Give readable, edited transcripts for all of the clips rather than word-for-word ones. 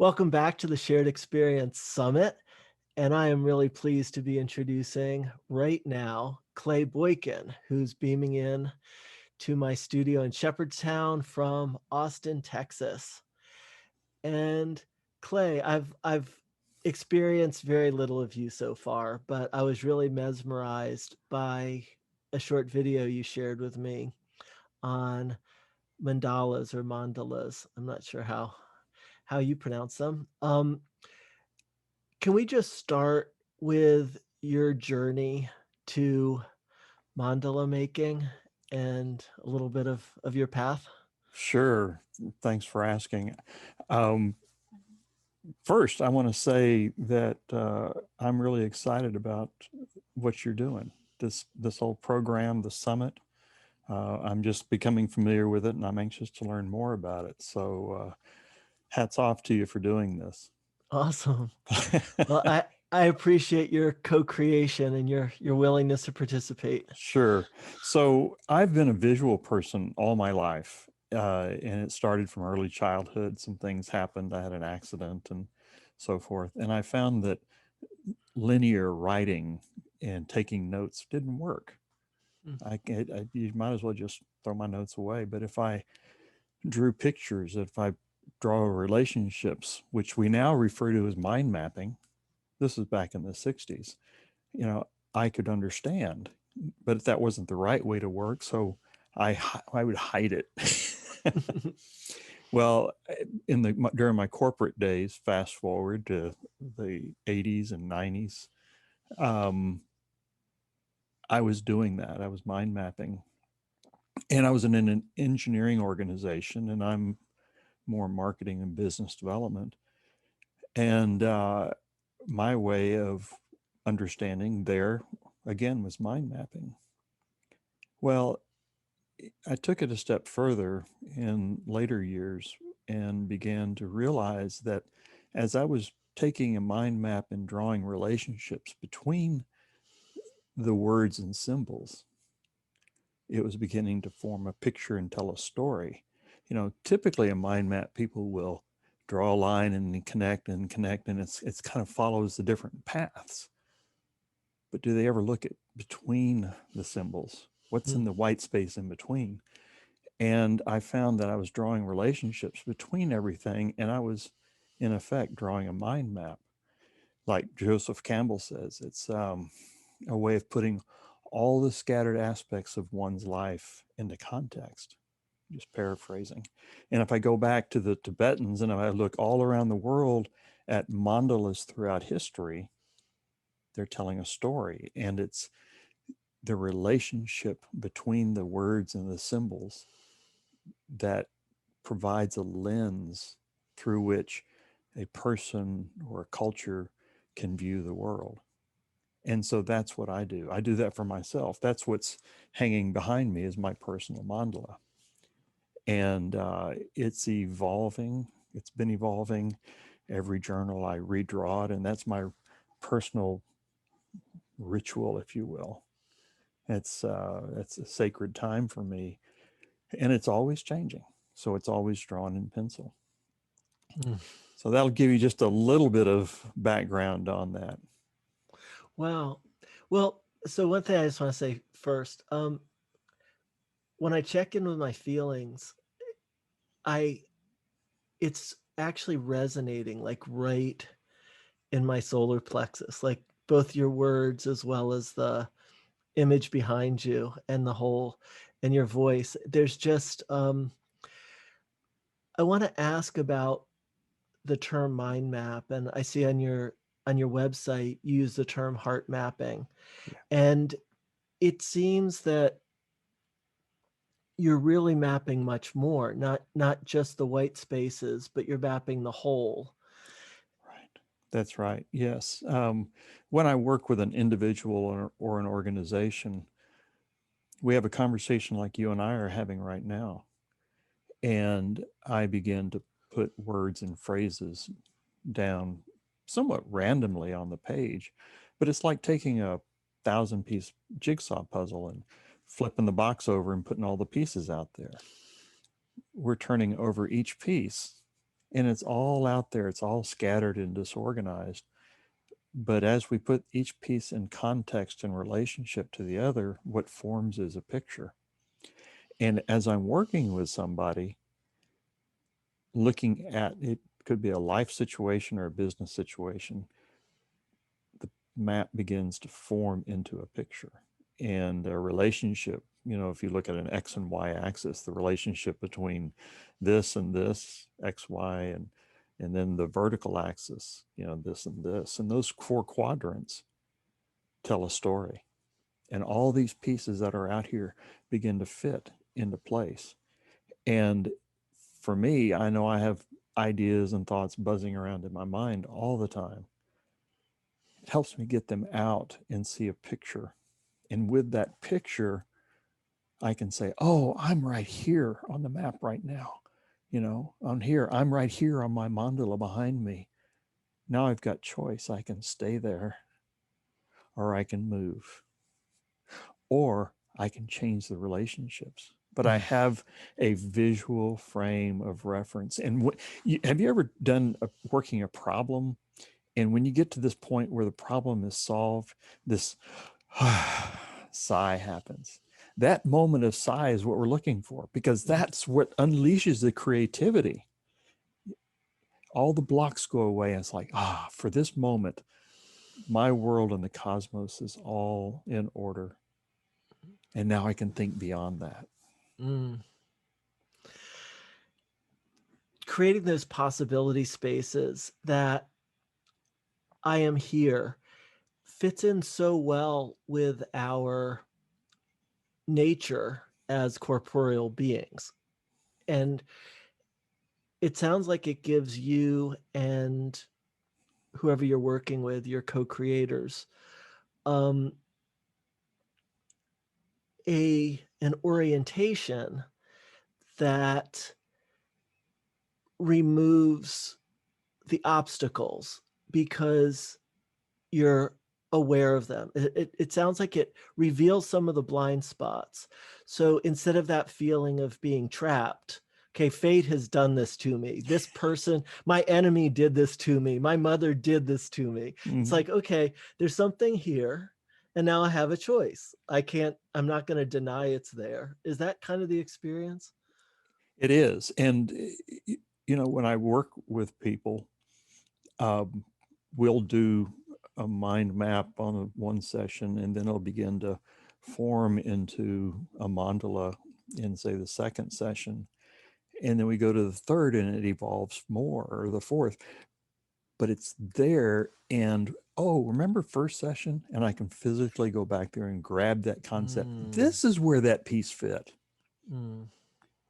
Welcome back to the Shared Experience Summit, and I am really pleased to be introducing right now Clay Boykin, who's beaming in to my studio in Shepherdstown from Austin, Texas. And Clay, I've experienced very little of you so far, but I was really mesmerized by a short video you shared with me on mandalas or mandalas. I'm not sure how you pronounce them. Can we just start with your journey to mandala making and a little bit of your path? Sure. Thanks for asking. Um, First, I want to say that I'm really excited about what you're doing. This whole program, the summit. I'm just becoming familiar with it, and I'm anxious to learn more about it. So, hats off to you for doing this. Awesome. Well, I appreciate your co-creation and your willingness to participate. Sure. So I've been a visual person all my life, and it started from early childhood. Some things happened. I had an accident and so forth. And I found that linear writing and taking notes didn't work. Mm. You might as well just throw my notes away. But if I drew pictures, if I draw relationships, which we now refer to as mind mapping, this is back in the 60s, you know, I could understand, but that wasn't the right way to work. So I would hide it. Well, during my corporate days, fast forward to the 80s and 90s, um, I was doing that. I was mind mapping, and I was in an engineering organization, and I'm more marketing and business development. And my way of understanding there again was mind mapping. Well, I took it a step further in later years and began to realize that as I was taking a mind map and drawing relationships between the words and symbols, it was beginning to form a picture and tell a story. You know, typically a mind map, people will draw a line and connect, and it's kind of follows the different paths. But do they ever look at between the symbols? What's in the white space in between? And I found that I was drawing relationships between everything, and I was, in effect, drawing a mind map. Like Joseph Campbell says, it's a way of putting all the scattered aspects of one's life into context, just paraphrasing. And if I go back to the Tibetans and if I look all around the world at mandalas throughout history, they're telling a story, and it's the relationship between the words and the symbols that provides a lens through which a person or a culture can view the world. And so that's what I do. I do that for myself. That's what's hanging behind me is my personal mandala. And it's evolving. It's been evolving. Every journal I redraw it, and that's my personal ritual, if you will. It's a sacred time for me, and it's always changing. So it's always drawn in pencil. Mm. So that'll give you just a little bit of background on that. Wow. Well, so one thing I just want to say first, when I check in with my feelings, I it's actually resonating like right in my solar plexus, like both your words as well as the image behind you and the whole and your voice. There's just I want to ask about the term mind map, and I see on your website you use the term heart mapping. Yeah. And it seems that you're really mapping much more, not just the white spaces, but you're mapping the whole. Right. That's right. Yes. When I work with an individual or an organization, we have a conversation like you and I are having right now. And I begin to put words and phrases down somewhat randomly on the page. But it's like taking a 1,000-piece jigsaw puzzle and flipping the box over and putting all the pieces out there. We're turning over each piece And it's all out there, it's all scattered and disorganized. But as we put each piece in context and relationship to the other, what forms is a picture. And as I'm working with somebody, looking at it, could be a life situation or a business situation, the map begins to form into a picture. And a relationship, if you look at an X and Y axis, the relationship between this and this, X, Y, and then the vertical axis, this and this. And those four quadrants tell a story. And all these pieces that are out here begin to fit into place. And for me, I know I have ideas and thoughts buzzing around in my mind all the time. It helps me get them out and see a picture. And with that picture, I can say, oh, I'm right here on the map right now. On here, I'm right here on my mandala behind me. Now I've got choice. I can stay there or I can move or I can change the relationships. But I have a visual frame of reference. And have you ever done working a problem? And when you get to this point where the problem is solved, this sigh happens. That moment of sigh is what we're looking for, because that's what unleashes the creativity. All the blocks go away. And it's like, for this moment, my world and the cosmos is all in order. And now I can think beyond that. Mm. Creating those possibility spaces that I am here fits in so well with our nature as corporeal beings. And it sounds like it gives you and whoever you're working with, your co-creators, um, an orientation that removes the obstacles because you're aware of them. It sounds like it reveals some of the blind spots. So instead of that feeling of being trapped, okay, fate has done this to me. This person, my enemy did this to me. My mother did this to me. It's like, okay, there's something here. And now I have a choice. I'm not going to deny it's there. Is that kind of the experience? It is. And, when I work with people, um, we'll do a mind map on one session, and then it'll begin to form into a mandala in, say, the second session. And then we go to the third and it evolves more, or the fourth. But it's there. And remember first session? And I can physically go back there and grab that concept. This is where that piece fit,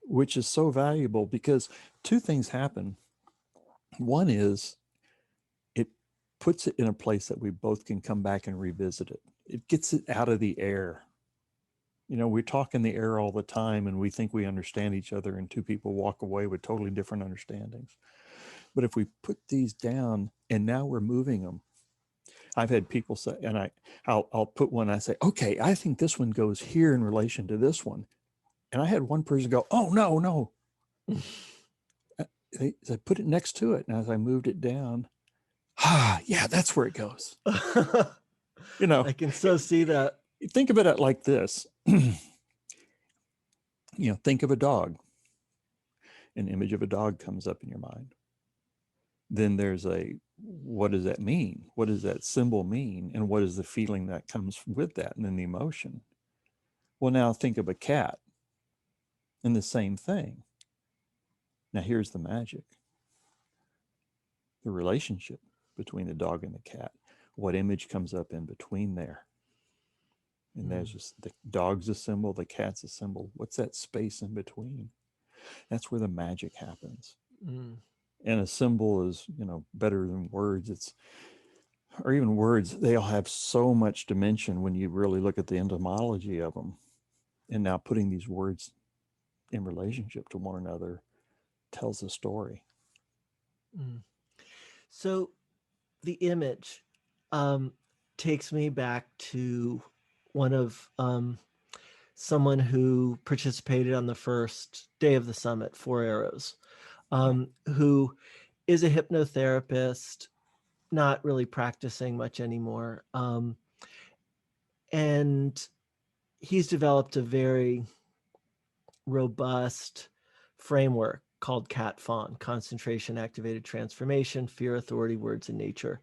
which is so valuable, because two things happen. One is it puts it in a place that we both can come back and revisit it. It gets it out of the air. We talk in the air all the time and we think we understand each other, and two people walk away with totally different understandings. But if we put these down and now we're moving them, I've had people say, and I'll put one, I say, okay, I think this one goes here in relation to this one. And I had one person go, oh, no. They put it next to it. And as I moved it down, yeah, that's where it goes. I can so see that. Think of it like this. Think of a dog. An image of a dog comes up in your mind. Then there's what does that mean? What does that symbol mean? And what is the feeling that comes with that, and then the emotion? Well, now think of a cat, and the same thing. Now here's the magic. The relationship between the dog and the cat. What image comes up in between there? And there's just, the dog's a symbol, the cat's a symbol. What's that space in between? That's where the magic happens. And a symbol is, better than words. Or even words, they all have so much dimension when you really look at the etymology of them. And now putting these words in relationship to one another tells a story. So the image takes me back to one of someone who participated on the first day of the summit, Four Arrows. who is a hypnotherapist, not really practicing much anymore. And he's developed a very robust framework called CAT-FON, Concentration, Activated Transformation, Fear, Authority, Words, and Nature.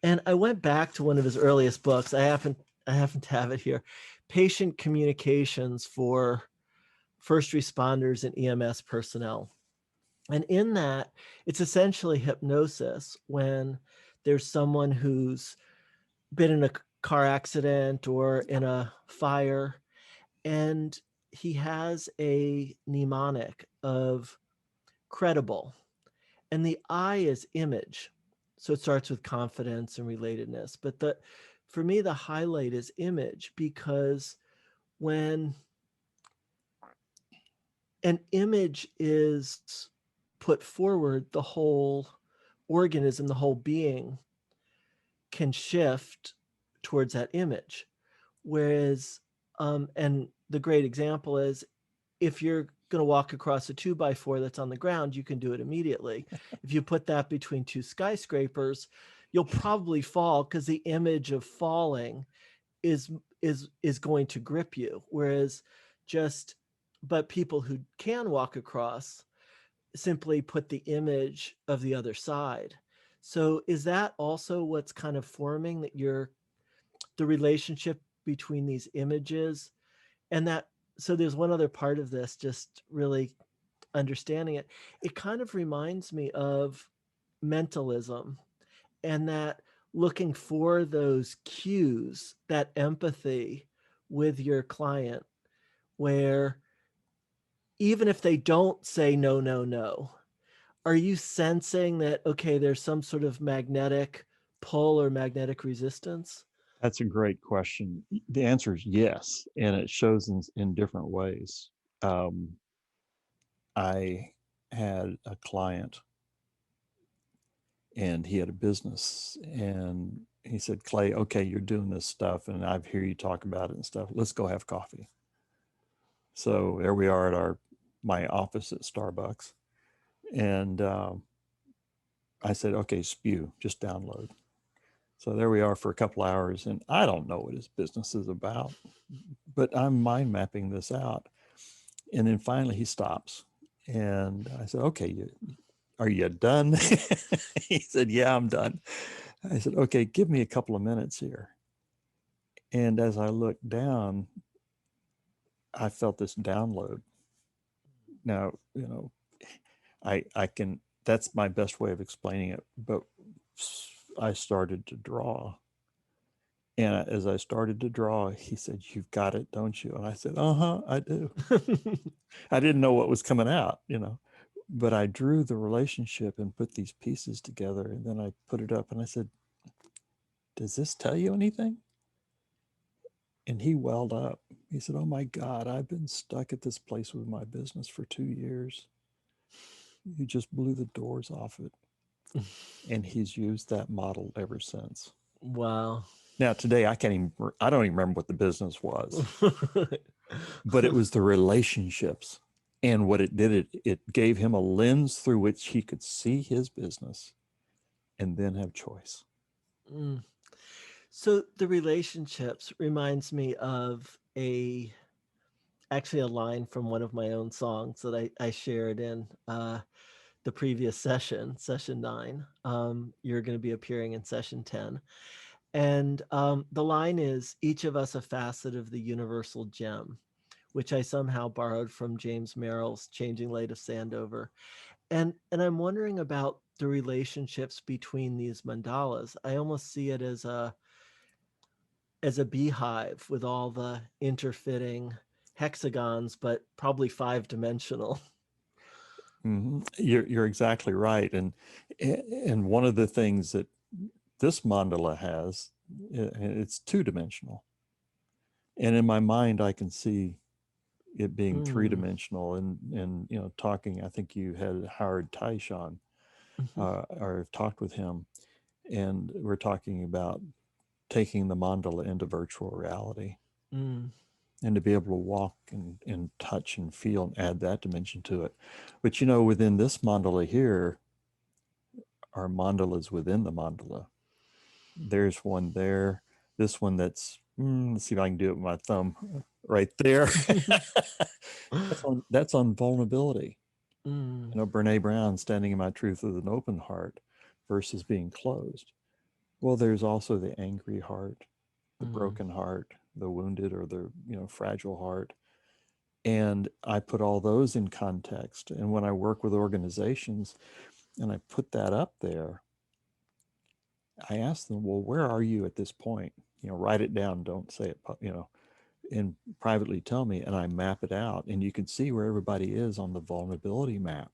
And I went back to one of his earliest books. I happen to have it here, Patient Communications for First Responders and EMS Personnel. And in that, it's essentially hypnosis when there's someone who's been in a car accident or in a fire, and he has a mnemonic of credible, and the I is image. So it starts with confidence and relatedness. But for me, the highlight is image, because when an image is put forward, the whole organism, the whole being can shift towards that image. Whereas, and the great example is, if you're going to walk across a 2x4 that's on the ground, you can do it immediately. If you put that between two skyscrapers, you'll probably fall, because the image of falling is is going to grip you. Whereas just but people who can walk across simply put the image of the other side. So is that also what's kind of forming that you're the relationship between these images? And that, so there's one other part of this, just really understanding it. It kind of reminds me of mentalism, and that looking for those cues, that empathy with your client, where even if they don't say no, no, no, are you sensing that, okay, there's some sort of magnetic pull or magnetic resistance? That's a great question. The answer is yes, and it shows in different ways. Um, I had a client, and he had a business, and he said, Clay, okay, you're doing this stuff, and I hear you talk about it and stuff. Let's go have coffee. So there we are at my office at Starbucks, and I said, okay, spew, just download. So there we are for a couple hours, and I don't know what his business is about, but I'm mind mapping this out. And then finally he stops, and I said, okay, are you done? He said, yeah, I'm done. I said, okay, give me a couple of minutes here. And as I looked down, I felt this download. Now, I can, that's my best way of explaining it. But I started to draw. And as I started to draw, he said, you've got it, don't you? And I said, uh-huh, I do. I didn't know what was coming out. But I drew the relationship and put these pieces together. And then I put it up and I said, does this tell you anything? And he welled up. He said, oh my God, I've been stuck at this place with my business for 2 years. You just blew the doors off it. And he's used that model ever since. Wow. Now, today, I don't even remember what the business was, but it was the relationships. And what it did, it gave him a lens through which he could see his business and then have choice. Mm. So the relationships reminds me of actually a line from one of my own songs that I shared in the previous session 9. You're going to be appearing in session 10. And the line is, each of us a facet of the universal gem, which I somehow borrowed from James Merrill's Changing Light of Sandover. And I'm wondering about the relationships between these mandalas. I almost see it as a beehive with all the interfitting hexagons, but probably 5-dimensional. Mm-hmm. You're exactly right. And one of the things that this mandala has, it's 2-dimensional. And in my mind, I can see it being Mm. 3-dimensional. And talking, I think you had Howard Taish on, Mhm. or talked with him, and we're talking about taking the mandala into virtual reality. Mm. and to be able to walk and touch and feel and add that dimension to it. But you know, within this mandala here are mandalas within the mandala. There's one there. This one that's let's see if I can do it with my thumb right there. That's on vulnerability. Mm, You know, Brene Brown standing in my truth with an open heart versus being closed. Well, there's also the angry heart, the mm, broken heart, the wounded or the fragile heart. And I put all those in context. And when I work with organizations and I put that up there, I ask them, well, where are you at this point? Write it down. Don't say it, and privately tell me. And I map it out. And you can see where everybody is on the vulnerability map.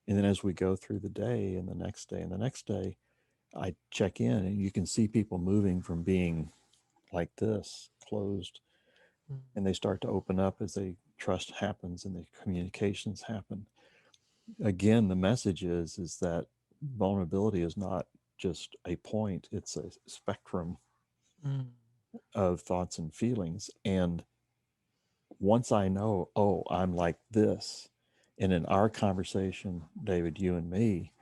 And then as we go through the day and the next day and the next day, I check in and you can see people moving from being like this, closed, mm, and they start to open up as they trust happens and the communications happen. Again, the message is that vulnerability is not just a point, it's a spectrum mm, of thoughts and feelings. And once I know, oh, I'm like this, and in our conversation, David, you and me,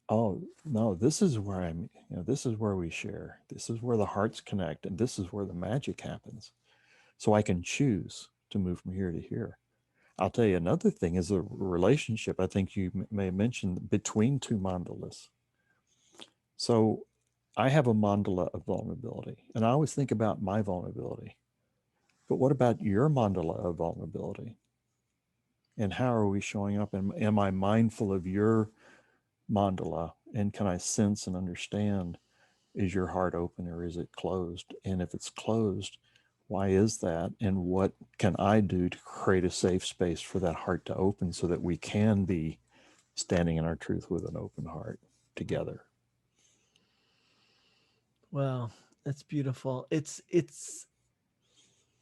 oh no, this is where this is where we share, this is where the hearts connect, and this is where the magic happens. So I can choose to move from here to here. I'll tell you another thing is a relationship. I think you may have mentioned between two mandalas. So I have a mandala of vulnerability, and I always think about my vulnerability. But what about your mandala of vulnerability? And how are we showing up? And am I mindful of your mandala? And can I sense and understand, is your heart open or is it closed? And if it's closed, why is that? And what can I do to create a safe space for that heart to open so that we can be standing in our truth with an open heart mm. together? Wow, that's beautiful. It's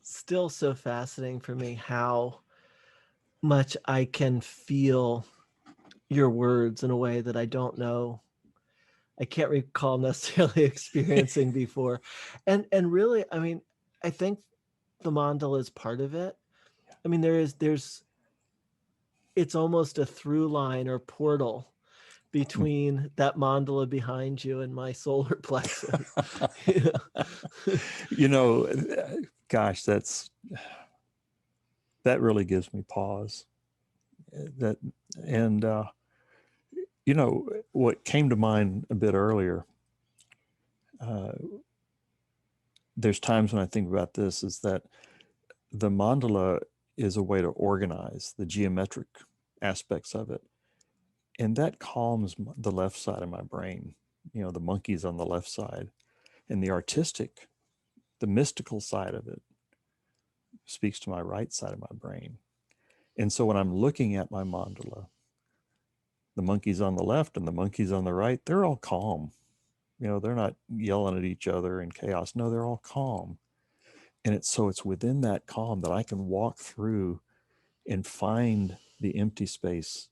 still so fascinating for me how much I can feel your words in a way that I don't know. I can't recall necessarily experiencing before. And really, I mean, I think the mandala is part of it. I mean, there's it's almost a through line or portal between that mandala behind you and my solar plexus. you know, gosh, that really gives me pause. That and what came to mind a bit earlier. Uh, there's times when I think about this is that the mandala is a way to organize the geometric aspects of it, and that calms the left side of my brain. The monkeys on the left side, and the artistic, the mystical side of it speaks to my right side of my brain. And so when I'm looking at my mandala, the monkeys on the left and the monkeys on the right, they're all calm. They're not yelling at each other in chaos. No, they're all calm. And it's within that calm that I can walk through and find the empty space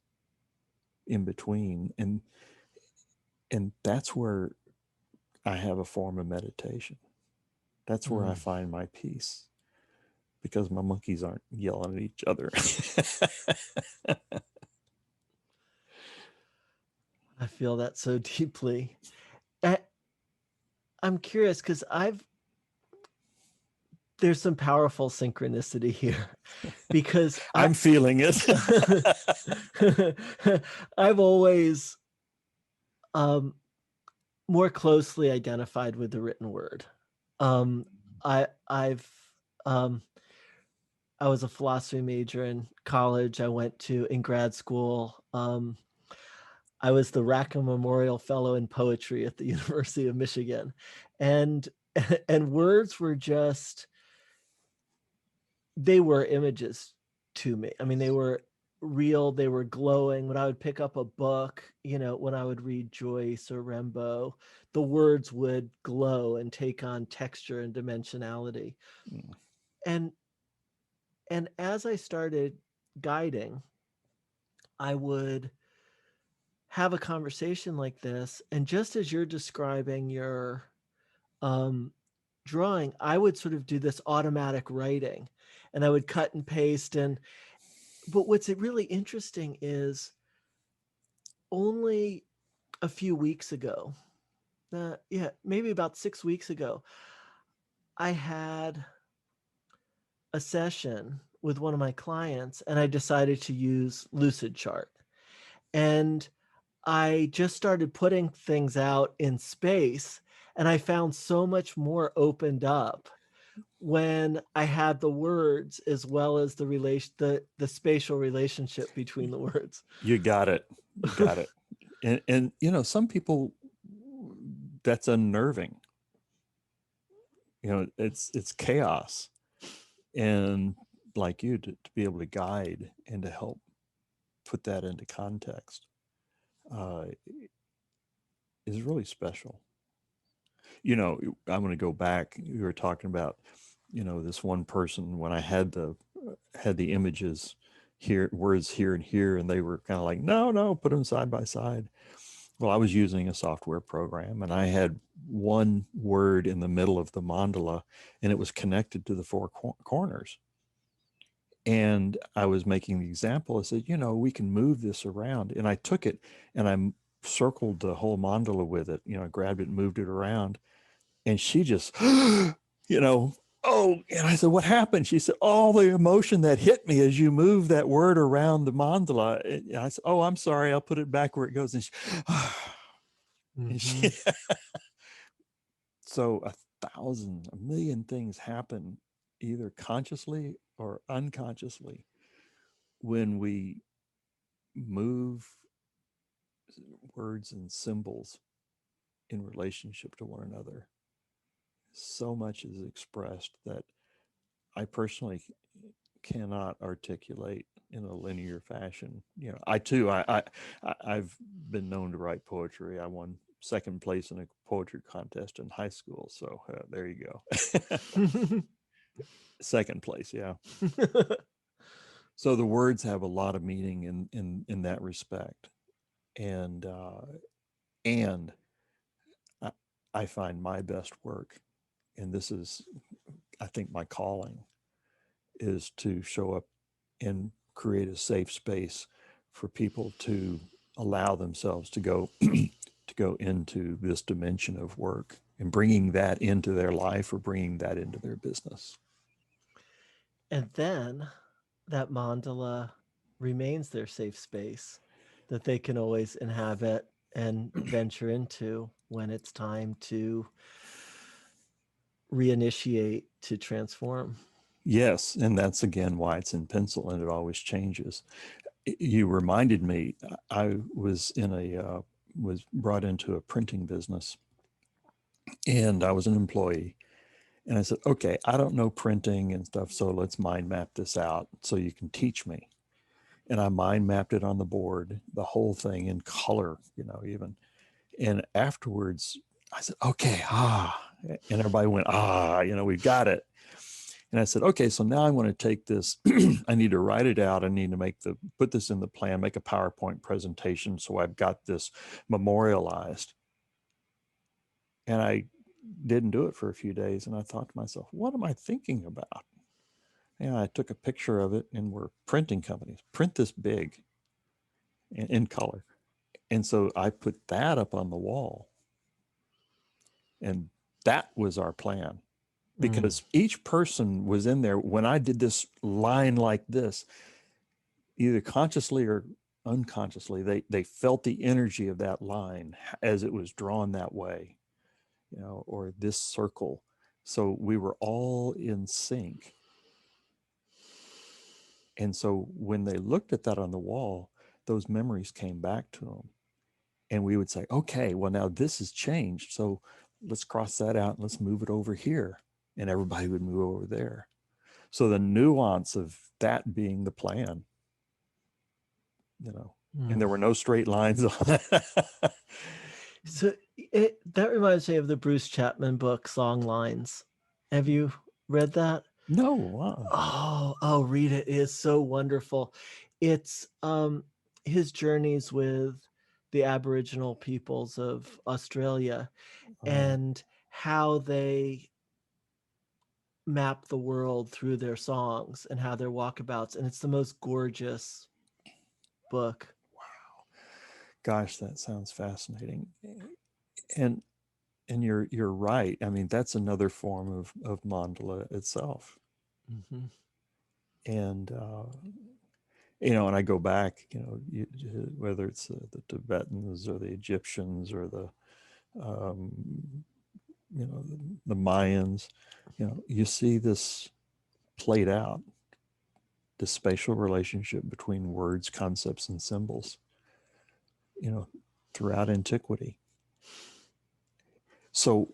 in between. And that's where I have a form of meditation. That's where I Mm, find my peace because my monkeys aren't yelling at each other. I feel that so deeply. I, I'm curious because I've there's some powerful synchronicity here because I'm feeling it. I've always um, more closely identified with the written word. Um, I've um, I was a philosophy major in college. I went to in grad school. I was the Rackham Memorial Fellow in Poetry at the University of Michigan, and and words were just they were images to me. I mean, they were real, they were glowing. When I would pick up a book, when I would read Joyce or Rimbaud, the words would glow and take on texture and dimensionality. And and as I started guiding, I would have a conversation like this, and just as you're describing um drawing, I would sort of do this automatic writing, and I would cut and paste. And but what's really interesting is only a few weeks ago, yeah, maybe about 6 weeks ago, I had a session with one of my clients, and I decided to use Lucid Chart. And I just started putting things out in space, and I found so much more opened up when I had the words as well as the spatial relationship between the words. You got it. You got it. And you know, some people, that's unnerving. You know, it's chaos. And like you, to be able to guide and to help put that into context uh, is really special. You know, I'm going to go back. You were talking about, you know, this one person when I had the images here, words here and here, and they were kind of like, no, no, put them side by side. Well, I was using a software program, and I had one word in the middle of the mandala, and it was connected to the four corners. And I was making the example. I said, you know, we can move this around. And I took it and I circled the whole mandala with it. You know, I grabbed it and moved it around. And she just, you know, oh, and I said, what happened? She said, all the emotion that hit me as you move that word around the mandala. And I said, oh, I'm sorry. I'll put it back where it goes. And she, and Mm-hmm. she so a million things happen either consciously or unconsciously when we move words and symbols in relationship to one another. So much is expressed that I personally cannot articulate in a linear fashion. You know, I too, I've been known to write poetry. I won second place in a poetry contest in high school. So there you go. Second place, yeah. So the words have a lot of meaning in that respect, and and I, I find my best work, and this is, I think, my calling, is to show up and create a safe space for people to allow themselves to go to go into this dimension of work and bringing that into their life or bringing that into their business. And then that mandala remains their safe space that they can always inhabit and venture into when it's time to reinitiate, to transform. Yes, and that's again why it's in pencil and it always changes. You reminded me, I was in a was brought into a printing business, and I was an employee. And I said, okay, I don't know printing and stuff, so let's mind map this out so you can teach me. And I mind mapped it on the board, the whole thing in color, you know, even. And afterwards, I said, okay, and everybody went, you know, we got it. And I said, okay, so now I want to take this. I need to write it out. I need to put this in the plan, make a PowerPoint presentation. So I've got this memorialized. And I didn't do it for a few days. And I thought to myself, what am I thinking about? And I took a picture of it, and we're printing companies, print this big in color. And so I put that up on the wall. And that was our plan, Mm. because each person was in there. When I did this line like this, either consciously or unconsciously, they felt the energy of that line as it was drawn that way, you know, or this circle. So we were all in sync. And so when they looked at that on the wall, those memories came back to them. And we would say, okay, well, now this has changed. So let's cross that out and let's move it over here. And everybody would move over there. So the nuance of that being the plan, you know, and Mm. there were no straight lines on it. So that reminds me of the Bruce Chapman book, Song Lines. Have you read that? No. Oh, read it. It is so wonderful. It's his journeys with the Aboriginal peoples of Australia Uh, and how they map the world through their songs and how their walkabouts, and it's the most gorgeous book. Gosh, that sounds fascinating. And you're right. I mean, that's another form of mandala itself. Mm-hmm. And and I go back, whether it's the Tibetans or the Egyptians or the um, the Mayans, you see this played out, the spatial relationship between words, concepts, and symbols, you know, throughout antiquity. So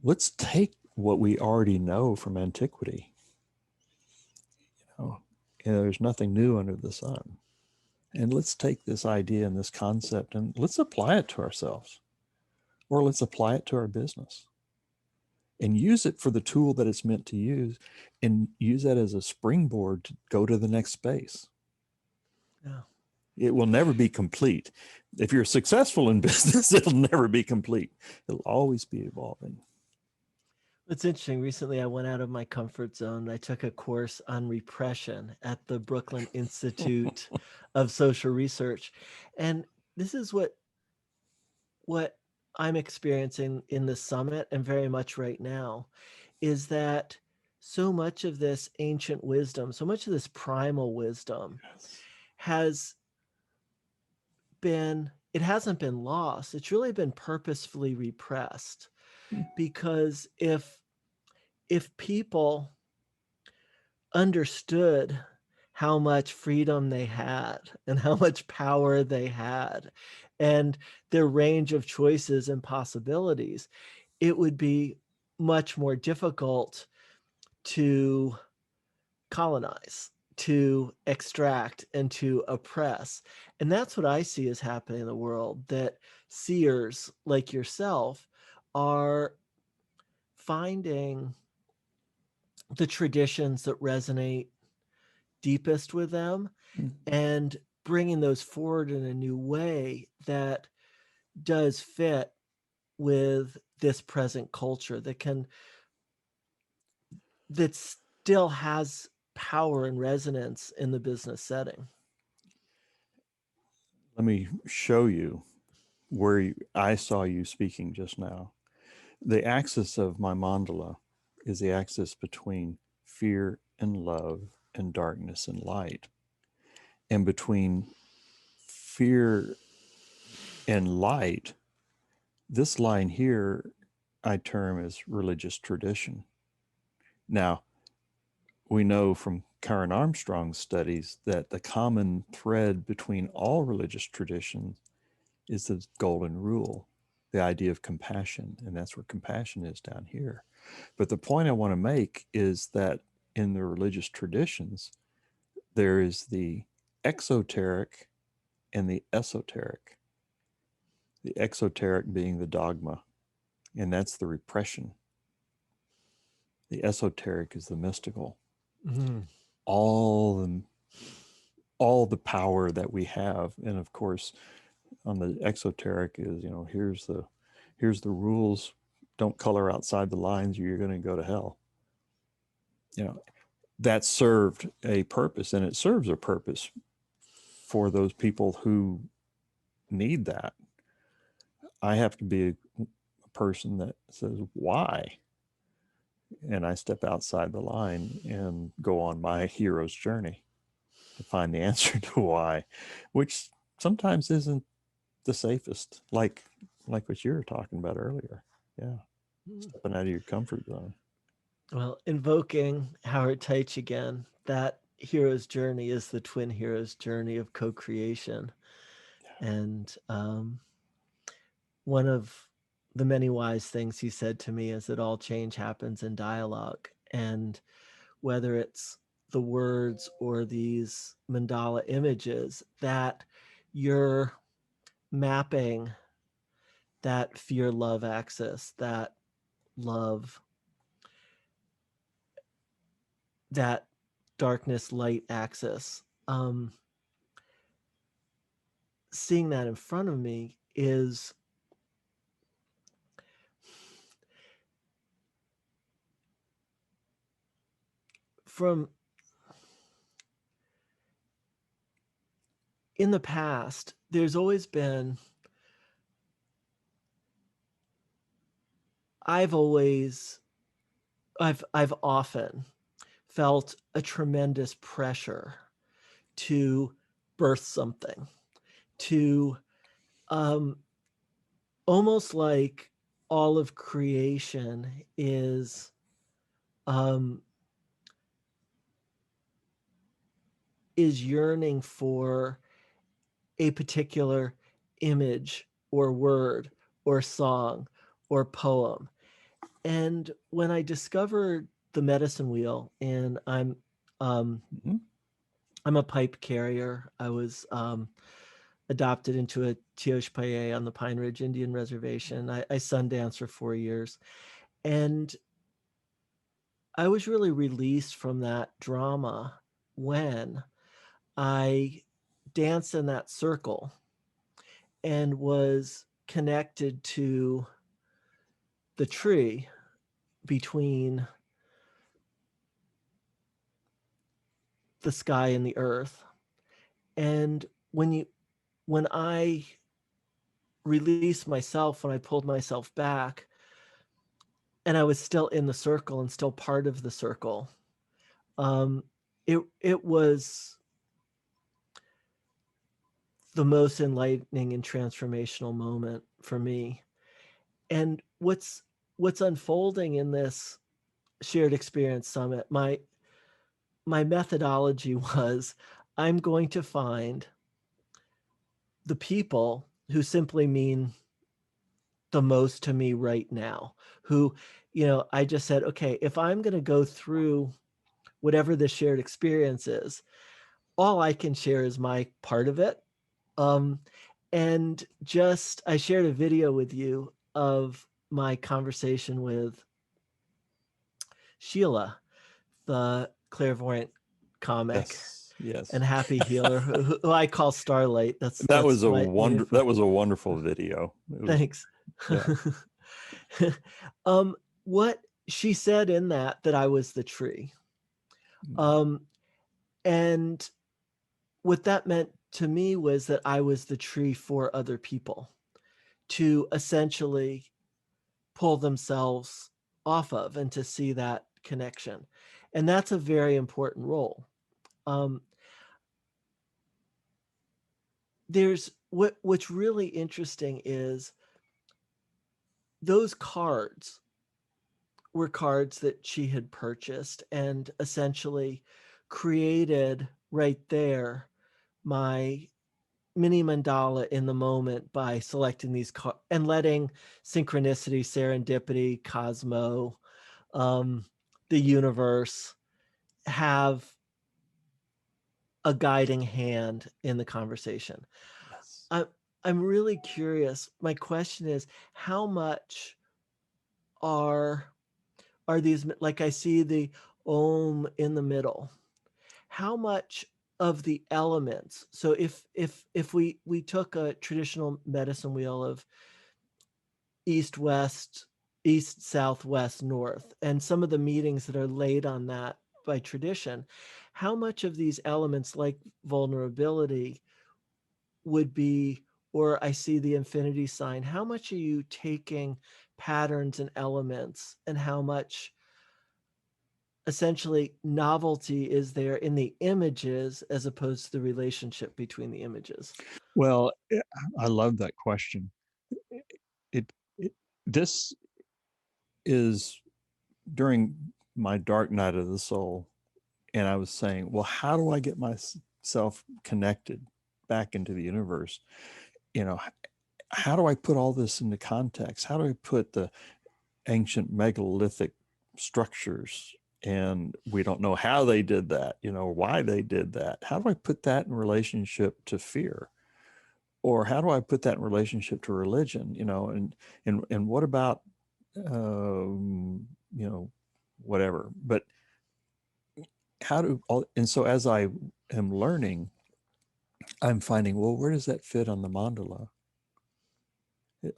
let's take what we already know from antiquity. There's nothing new under the sun. And let's take this idea and this concept and let's apply it to ourselves, or let's apply it to our business and use it for the tool that it's meant to use, and use that as a springboard to go to the next space. Yeah. It will never be complete. If you're successful in business, it'll never be complete. It'll always be evolving. It's interesting. Recently, I went out of my comfort zone. I took a course on repression at the Brooklyn Institute of Social Research. And this is what I'm experiencing in the summit and very much right now is that so much of this ancient wisdom, so much of this primal wisdom Yes. has it hasn't been lost. It's really been purposefully repressed because if people understood how much freedom they had and how much power they had and their range of choices and possibilities, it would be much more difficult to colonize, to extract, and to oppress. And that's what I see is happening in the world, that seers like yourself are finding the traditions that resonate deepest with them and bringing those forward in a new way that does fit with this present culture, that still has power and resonance in the business setting. Let me show you where I saw you speaking just now. The axis of my mandala is the axis between fear and love and darkness and light. And between fear and light, this line here I term as religious tradition. Now, we know from Karen Armstrong's studies that the common thread between all religious traditions is the golden rule, the idea of compassion. And that's where compassion is down here. But the point I want to make is that in the religious traditions, there is the exoteric and the esoteric. The exoteric being the dogma, and that's the repression. The esoteric is the mystical. Mm-hmm. All the all the power that we have, and of course, on the exoteric is here's the rules. Don't color outside the lines, or you're going to go to hell. That served a purpose, and it serves a purpose for those people who need that. I have to be a person that says why, and I step outside the line and go on my hero's journey to find the answer to why, which sometimes isn't the safest, like what you were talking about earlier. Yeah, stepping out of your comfort zone. Well, invoking Howard Teich again, that hero's journey is the twin hero's journey of co-creation. And one of the many wise things he said to me is that all change happens in dialogue. And whether it's the words or these mandala images, that you're mapping that fear love axis, that love, that darkness light axis. Seeing that in front of me is from in the past, there's always been, I've always, I've often felt a tremendous pressure to birth something, to um, almost like all of creation um, is yearning for a particular image or word or song or poem. And when I discovered the medicine wheel, and um, Mhm. I'm a pipe carrier. I was adopted into a Tioche Paye on the Pine Ridge Indian Reservation. I sundanced for 4 years, and I was really released from that drama when I danced in that circle and was connected to the tree between the sky and the earth. And when I released myself, when I pulled myself back, and I was still in the circle and still part of the circle, um, it was the most enlightening and transformational moment for me. And what's unfolding in this shared experience summit, my methodology was, I'm going to find the people who simply mean the most to me right now, who, I just said, okay, if I'm going to go through whatever the shared experience is, all I can share is my part of it. Um, and just, I shared a video with you of my conversation with Sheila, the clairvoyant comic Yes, and yes. happy healer, who I call Starlight. That's That that's was a my name for. that was a wonderful video. It was, Thanks. yeah. um, what she said in that I was the tree, Mm. um, and what that meant to me was that I was the tree for other people to essentially pull themselves off of and to see that connection. And that's a very important role. Um, there's what's really interesting is those cards were cards that she had purchased and essentially created right there my mini mandala in the moment by selecting these cards and letting synchronicity, serendipity, cosmo, um, the universe have a guiding hand in the conversation. Yes. I'm I'm really curious. My question is, how much are these, like I see the Om in the middle. How much of the elements? So if we took a traditional medicine wheel of east west, east south west north, and some of the meetings that are laid on that by tradition, how much of these elements like vulnerability would be, or I see the infinity sign, how much are you taking patterns and elements, and how much essentially novelty is there in the images as opposed to the relationship between the images? Well, I love that question. It, it this is during my dark night of the soul, and I was saying, well, how do I get myself connected back into the universe? You know, how do I put all this into context? How do I put the ancient megalithic structures, and we don't know how they did that, why they did that? How do I put that in relationship to fear? Or how do I put that in relationship to religion? And what about um, you know, whatever. But how do all, and so as I am learning, I'm finding, well, where does that fit on the mandala?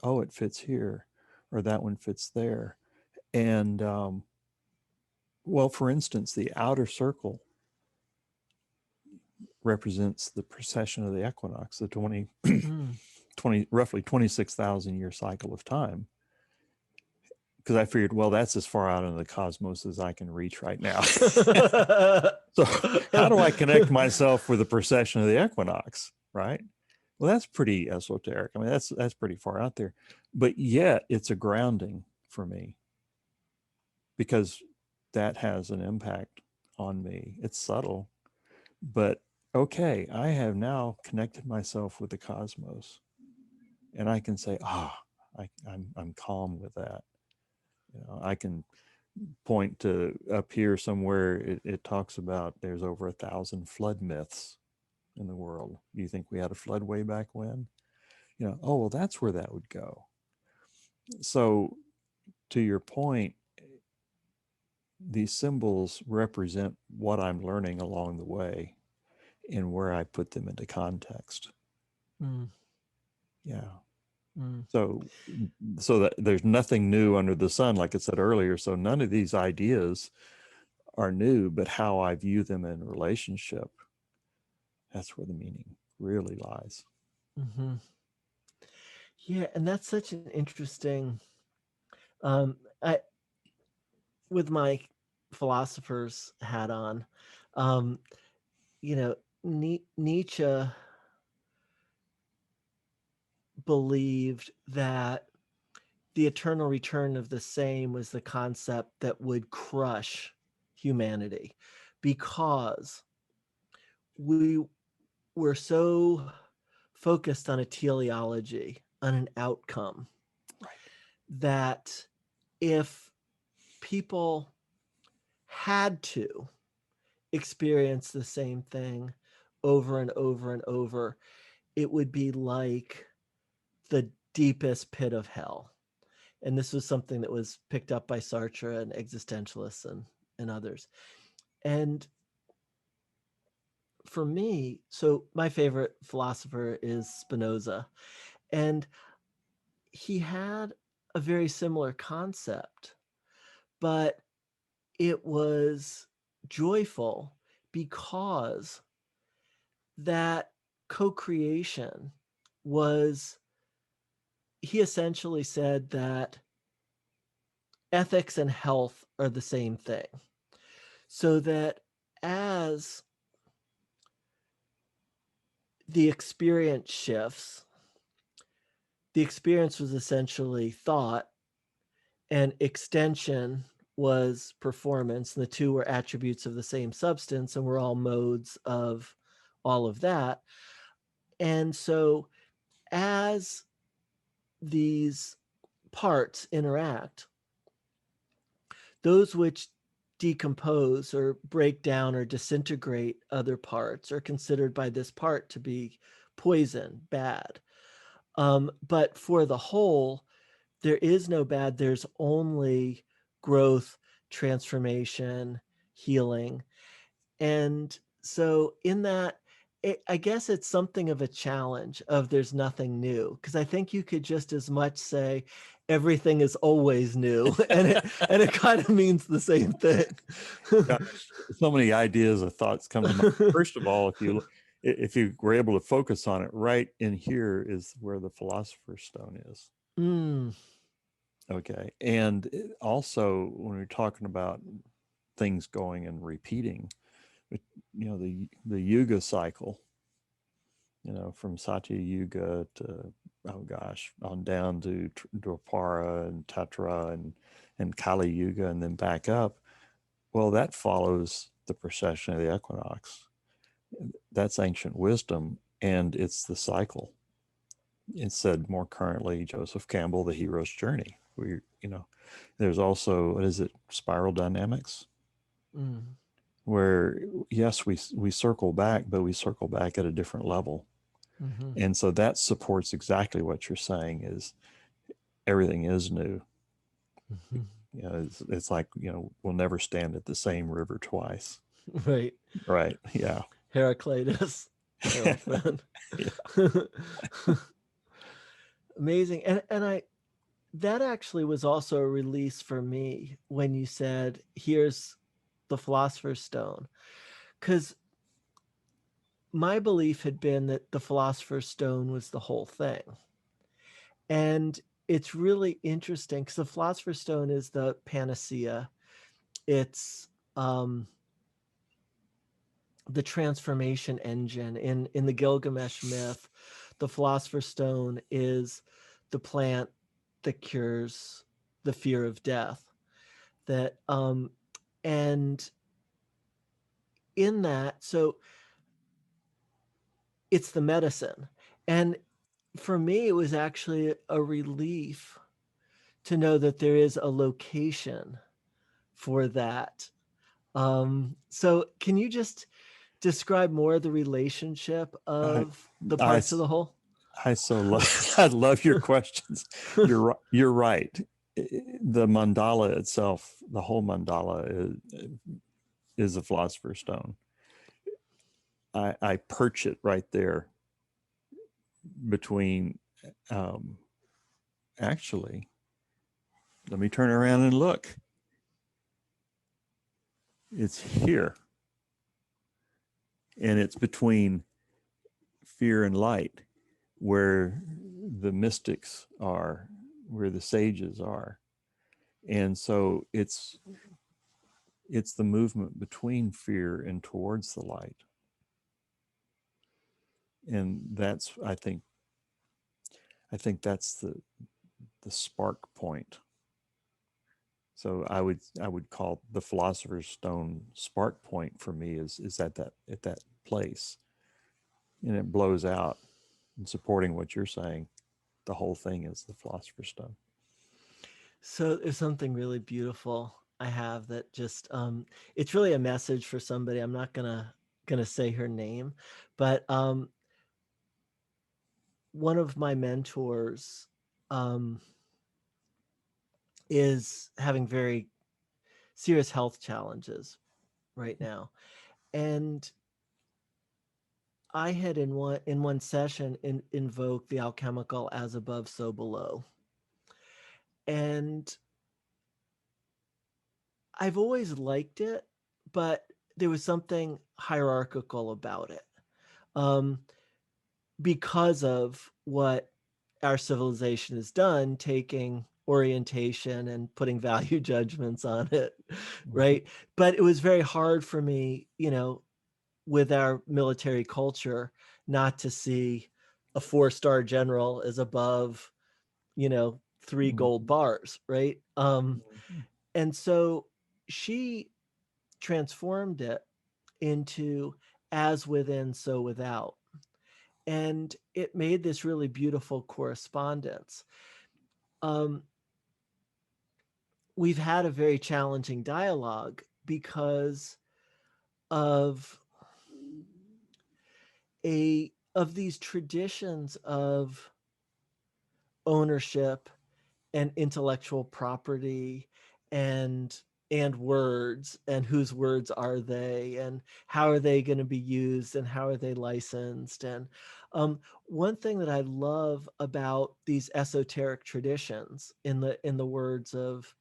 Oh, it fits here, or that one fits there. And Well, for instance, the outer circle represents the precession of the equinox, the Mm. 20 roughly 26,000 year cycle of time. Because I figured, well, that's as far out into the cosmos as I can reach right now. So, how do I connect myself with the precession of the equinox? Right. Well, that's pretty esoteric. I mean, that's pretty far out there, but yet it's a grounding for me because that has an impact on me. It's subtle, but okay, I have now connected myself with the cosmos, and I can say, I'm calm with that. I can point to up here somewhere. It talks about there's over 1,000 flood myths in the world. Do you think we had a flood way back when? Oh, well, that's where that would go. So, to your point, these symbols represent what I'm learning along the way and where I put them into context. Mm. Yeah. Mm. So, so that there's nothing new under the sun, like I said earlier. So none of these ideas are new, but how I view them in relationship, that's where the meaning really lies. Mm-hmm. Yeah, and that's such an interesting. I with my philosopher's hat on, um, you know, Nietzsche believed that the eternal return of the same was the concept that would crush humanity because we were so focused on a teleology, on an outcome, Right. that if people had to experience the same thing over and over and over, it would be like the deepest pit of hell. And this was something that was picked up by Sartre and existentialists and others. And for me, so my favorite philosopher is Spinoza. And he had a very similar concept, but it was joyful because that co-creation was, he essentially said that ethics and health are the same thing. So that as the experience shifts, the experience was essentially thought and extension was performance. And the two were attributes of the same substance and were all modes of all of that. And so as these parts interact, those which decompose or break down or disintegrate other parts are considered by this part to be poison, bad. But for the whole, there is no bad, there's only growth, transformation, healing. And so in that, I guess it's something of a challenge of there's nothing new, because I think you could just as much say everything is always new, and it kind of means the same thing. Gosh, so many ideas or thoughts come to mind. First of all, if you were able to focus on it, right in here is where the philosopher's stone is. Mm, Okay. And also, when we're talking about things going and repeating, the yuga cycle, from Satya Yuga to, oh gosh, on down to Dwapara and Tatra and Kali Yuga and then back up. Well, that follows the precession of the equinox. That's ancient wisdom, and it's the cycle. It's said more currently, Joseph Campbell, The Hero's Journey. There's also, what is it, spiral dynamics, mm, where yes, we circle back, but we circle back at a different level. mm-hmm, And so that supports exactly what you're saying is everything is new. mm-hmm. It's like, we'll never stand at the same river twice. Right. Right. Yeah. Heraclitus, my old friend. Yeah. Amazing. And I that actually was also a release for me when you said, here's the Philosopher's Stone, because my belief had been that the Philosopher's Stone was the whole thing. And it's really interesting because the Philosopher's Stone is the panacea. It's the transformation engine. In the Gilgamesh myth, the Philosopher's Stone is the plant that cures the fear of death. That and in that, so it's the medicine. And for me, it was actually a relief to know that there is a location for that. So can you just describe more of the relationship I, of the I, parts of the whole? I so love, I love your questions. You're right. The mandala itself, the whole mandala is a philosopher's stone. I perch it right there between, um, actually, let me turn around and look. It's here. And it's between fear and light, where the mystics are, where the sages are. And so it's the movement between fear and towards the light. And that's, I think that's the spark point. So I would call the philosopher's stone spark point for me is at that place, and it blows out. And supporting what you're saying, the whole thing is the philosopher's stone. So there's something really beautiful I have that just it's really a message for somebody. I'm not gonna say her name, but one of my mentors um is having very serious health challenges right now. And I had in one session invoked the alchemical as above, so below. And I've always liked it, but there was something hierarchical about it. Um, because of what our civilization has done, taking orientation and putting value judgments on it, Mm-hmm. right? But it was very hard for me, with our military culture, not to see a four-star general as above, three gold Mm-hmm. bars, right? Mm-hmm. And so she transformed it into as within, so without. And it made this really beautiful correspondence. Um, we've had a very challenging dialogue because of these traditions of ownership and intellectual property and words, and whose words are they, and how are they going to be used, and how are they licensed. And one thing that I love about these esoteric traditions, in the words of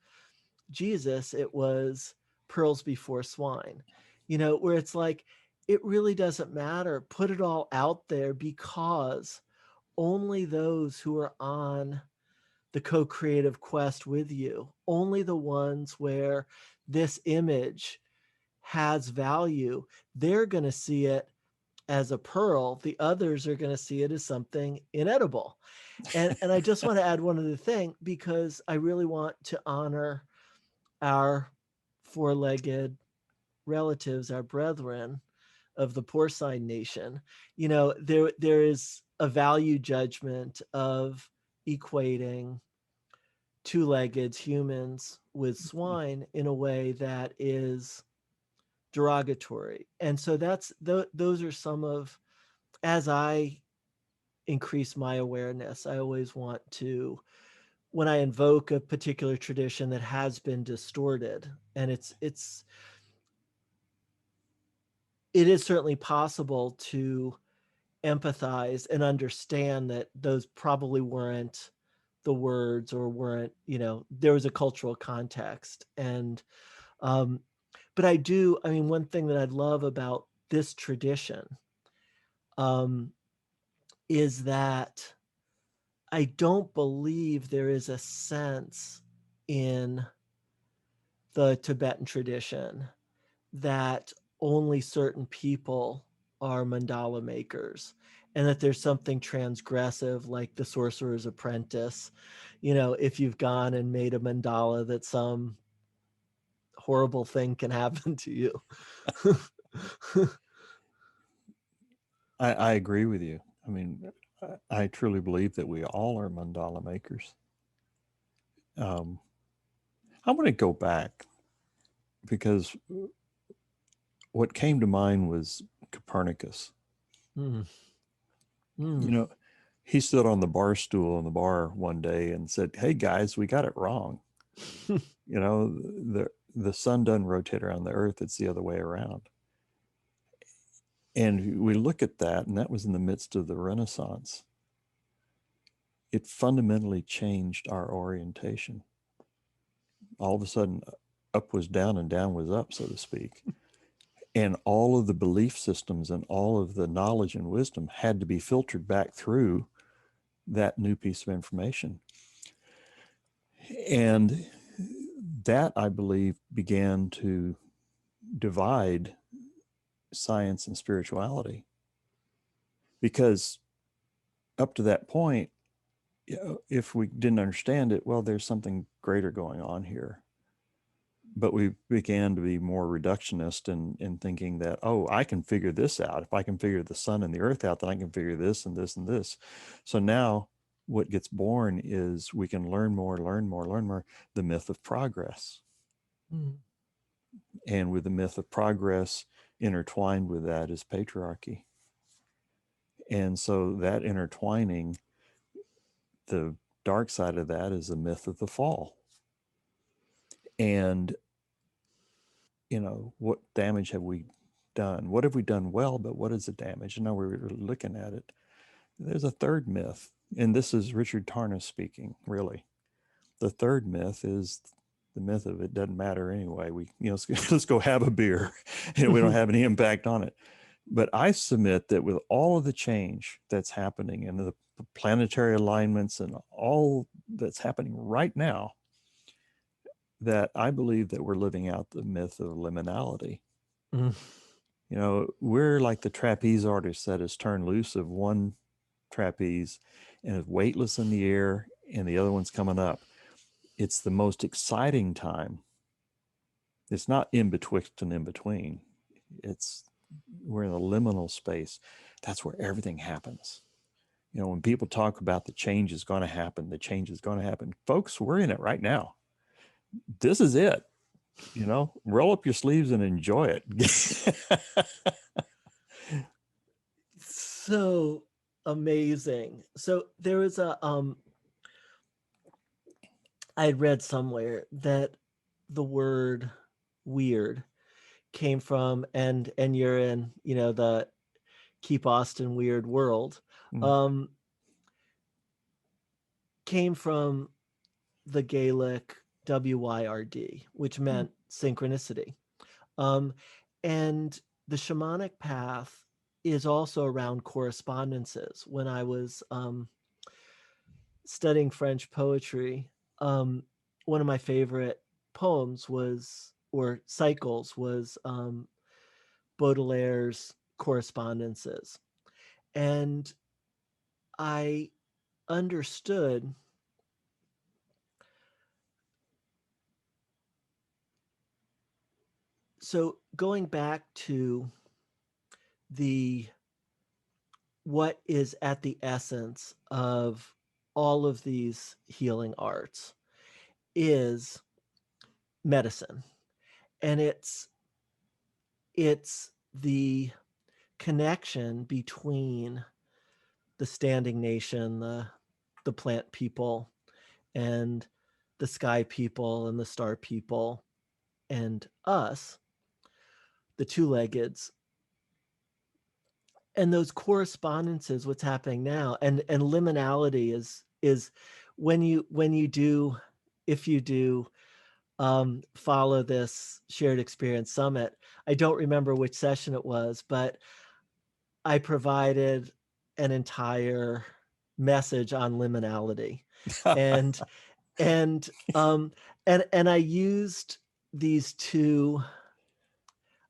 Jesus, it was pearls before swine, where it's like, it really doesn't matter, put it all out there, because only those who are on the co-creative quest with you, only the ones where this image has value, they're going to see it as a pearl. The others are going to see it as something inedible. And I just want to add one other thing, because I really want to honor our four-legged relatives, our brethren of the porcine nation. There is a value judgment of equating two-legged humans with swine in a way that is derogatory. And so those are some of, as I increase my awareness, I always want to, when I invoke a particular tradition that has been distorted, and it is certainly possible to empathize and understand that those probably weren't the words, or weren't, there was a cultural context. And um but I do, I mean, one thing that I love about this tradition um, is that I don't believe there is a sense in the Tibetan tradition that only certain people are mandala makers, and that there's something transgressive like the sorcerer's apprentice. You know, if you've gone and made a mandala, that some horrible thing can happen to you. I agree with you. I mean, I truly believe that we all are mandala makers. Um, I want to go back because what came to mind was Copernicus. Mm, You mm. know, he stood on the bar stool in the bar one day and said, "Hey guys, we got it wrong. You know, the sun doesn't rotate around the earth, it's the other way around." And we look at that, and that was in the midst of the Renaissance. It fundamentally changed our orientation. All of a sudden, up was down and down was up, so to speak. And all of the belief systems and all of the knowledge and wisdom had to be filtered back through that new piece of information. And that, I believe, began to divide science and spirituality. Because up to that point, if we didn't understand it, well, there's something greater going on here. But we began to be more reductionist in thinking that, oh, I can figure this out. If I can figure the sun and the earth out, then I can figure this and this and this. So now what gets born is we can learn more, learn more, learn more. The myth of progress. Mm. And with the myth of progress, intertwined with that is patriarchy. And so that intertwining, the dark side of that is the myth of the fall. And, you know, what damage have we done? What have we done well, but what is the damage? And now we're looking at it. There's a third myth, and this is Richard Tarnas speaking, really. The third myth is the myth of it doesn't matter anyway. We, you know, let's go have a beer. You know, we don't have any impact on it. But I submit that with all of the change that's happening and the planetary alignments and all that's happening right now, that I believe that we're living out the myth of liminality. Mm. You know, we're like the trapeze artist that is turned loose of one trapeze and is weightless in the air and the other one's coming up. It's the most exciting time. It's not in betwixt and in between. It's we're in a liminal space. That's where everything happens. You know, when people talk about the change is going to happen, the change is going to happen, folks, we're in it right now. This is it. You know, roll up your sleeves and enjoy it. So amazing. So there was a I had read somewhere that the word weird came from, and you're in, you know, the Keep Austin Weird world, um, came from the Gaelic WYRD, which meant synchronicity. Um, and the shamanic path is also around correspondences. When I was studying French poetry, one of my favorite poems was, or cycles, was Baudelaire's Correspondences. And I understood so going back to the what is at the essence of all of these healing arts is medicine, and it's the connection between the standing nation, the plant people, and the sky people and the star people, and us, the two-leggeds, and those correspondences, what's happening now, and liminality is when you do, if you do follow this shared experience summit. I don't remember which session it was, but I provided an entire message on liminality, and and and I used these two.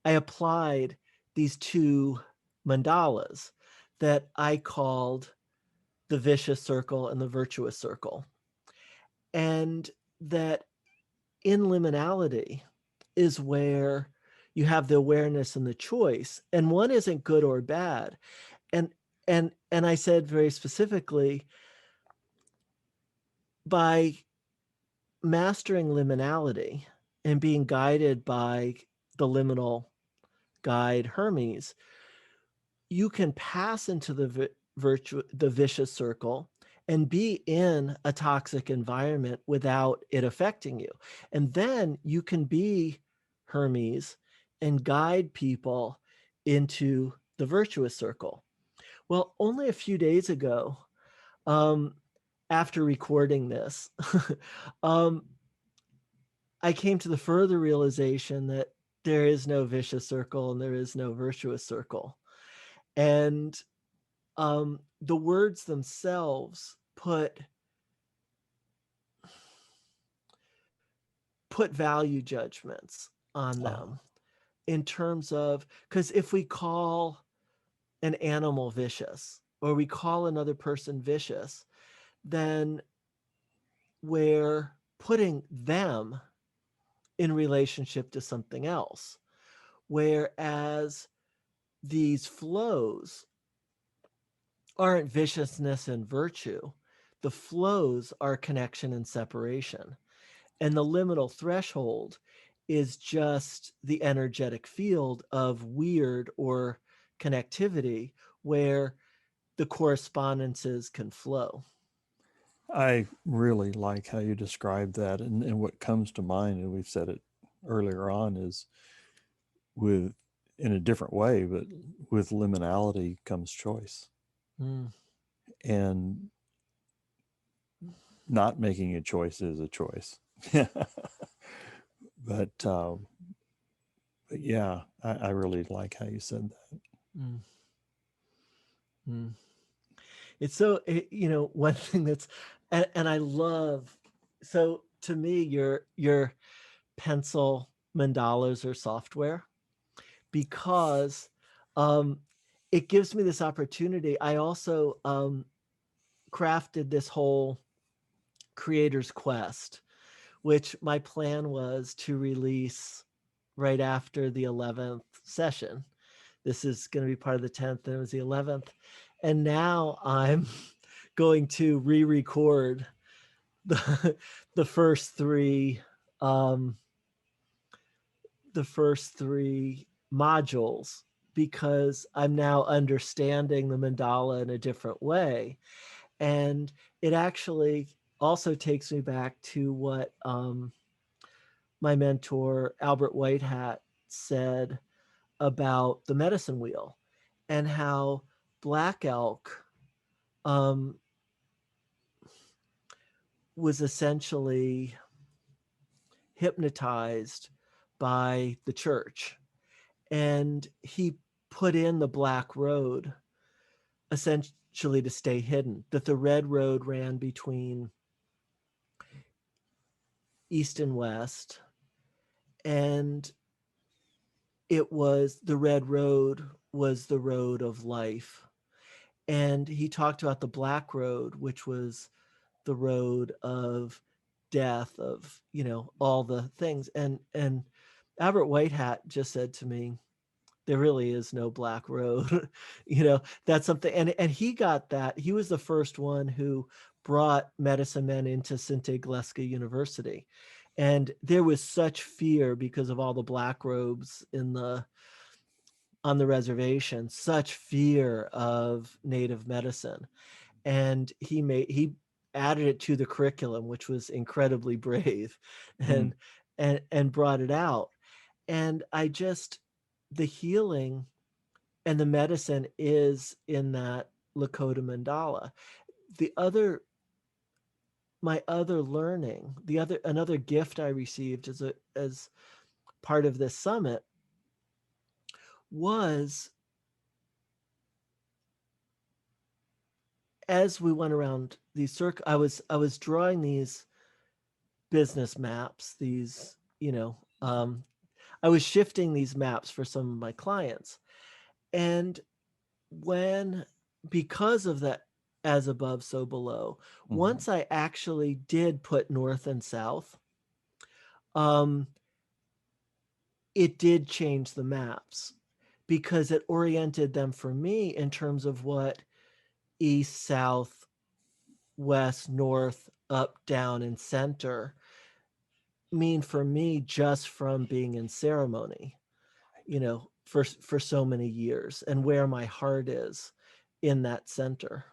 I applied these two mandalas that I called the vicious circle and the virtuous circle, and that in liminality is where you have the awareness and the choice, and one isn't good or bad. And I said very specifically, by mastering liminality and being guided by the liminal guide Hermes, you can pass into the vicious circle and be in a toxic environment without it affecting you. And then you can be Hermes and guide people into the virtuous circle. Well, only a few days ago, um, after recording this, um, I came to the further realization that there is no vicious circle and there is no virtuous circle. And the words themselves put value judgments on Oh, them in terms of, because if we call an animal vicious or we call another person vicious, then we're putting them in relationship to something else. Whereas these flows aren't viciousness and virtue, the flows are connection and separation. And the liminal threshold is just the energetic field of weird or connectivity where the correspondences can flow. I really like how you describe that. And what comes to mind, and we've said it earlier on, is with, in a different way, but with liminality comes choice. Mm. And not making a choice is a choice. but, um, but yeah, I really like how you said that. Mm. Mm. It's so, one thing that's, and I love, so to me, your pencil mandalas are software because um, it gives me this opportunity. I also crafted this whole creator's quest, which my plan was to release right after the 11th session. This is going to be part of the 10th, and it was the 11th. And now I'm going to re-record the the first three um the first three modules because I'm now understanding the mandala in a different way. And it actually also takes me back to what my mentor, Albert Whitehat, said about the medicine wheel and how Black Elk um, was essentially hypnotized by the church. And he put in the Black Road essentially to stay hidden, that the Red Road ran between East and West. And the Red Road was the road of life. And he talked about the Black Road, which was the road of death, of, all the things. And Albert Whitehat just said to me, there really is no black road. That's something. And he got that. He was the first one who brought medicine men into Sinte Gleska University. And there was such fear because of all the black robes on the reservation, such fear of native medicine. And he added it to the curriculum, which was incredibly brave, Mm. and brought it out. And the healing and the medicine is in that Lakota mandala. The other my other learning, another gift I received as part of this summit was, as we went around these I was drawing these business maps, these, I was shifting these maps for some of my clients. And when, because of that, as above, so below, Mhm. once I actually did put north and south, um, it did change the maps because it oriented them for me in terms of what east, south, west, north, up, down, and center mean for me just from being in ceremony, for so many years, and where my heart is in that center.